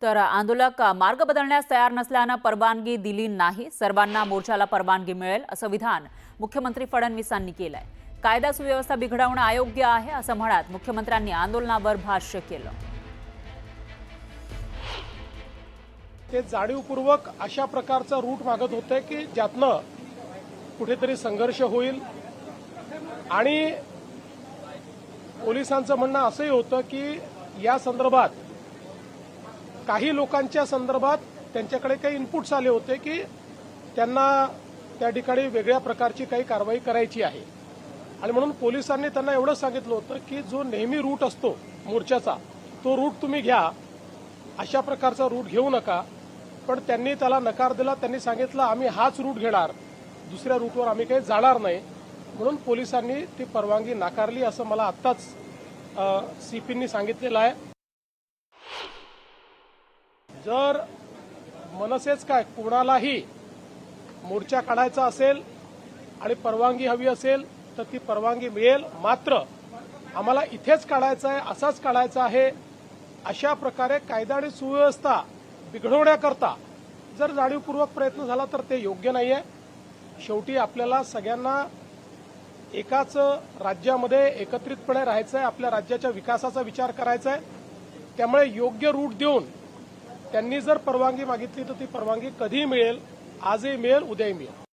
तर आंदोलक मार्ग बदलण्यास तयार नसल्यानं परवानगी दिली नाही। सर्वांना मोर्चाला परवानगी मिळेल असं विधान मुख्यमंत्री फडणवीसांनी केलंय। कायदा सुव्यवस्था बिघडवणं अयोग्य आहे असं म्हणत मुख्यमंत्र्यांनी आंदोलनावर भाष्य केलं। ते जाणीवपूर्वक अशा प्रकारचा रूट मागत होते की ज्यातनं कुठेतरी संघर्ष होईल आणि पोलिसांचं म्हणणं असंही होतं की या संदर्भात काही लोकांच्या संदर्भात त्यांच्याकडे काही इनपुट्स आले होते की त्यांना त्या ठिकाणी वेगळ्या प्रकारची काही कारवाई करायची आहे आणि म्हणून पोलिसांनी त्यांना एवढं सांगितलं होतं की जो नेहमी रूट असतो मोर्चाचा तो रूट तुम्ही घ्या, अशा प्रकारचा रूट घेऊ नका। पण त्यांनी त्याला नकार दिला। त्यांनी सांगितलं आम्ही हाच रूट घेणार, दुसऱ्या रूटवर आम्ही काही जाणार नाही, म्हणून पोलिसांनी ती परवानगी नाकारली असं मला आत्ताच सीपींनी सांगितलेलं आहे। जर मनसेच काय कोणालाही मोर्चा काढायचा असेल आणि परवानगी हवी असेल तर ती परवानगी मिळेल, मात्र आम्हाला इथेच काढायचं आहे, असाच काढायचा आहे, अशा प्रकारे कायदा आणि सुव्यवस्था बिघडवण्याकरता जर जाणीवपूर्वक प्रयत्न झाला तर ते योग्य नाही आहे। शेवटी आपल्याला सगळ्यांना एकाच राज्यामध्ये एकत्रितपणे राहायचं आहे, आपल्या राज्याच्या विकासाचा विचार करायचा आहे। त्यामुळे योग्य रूट देऊन त्यांनी जर परवानगी मागितली तर ती परवानगी कधीही मिळेल, आजही मिळेल, उद्याही मिळेल।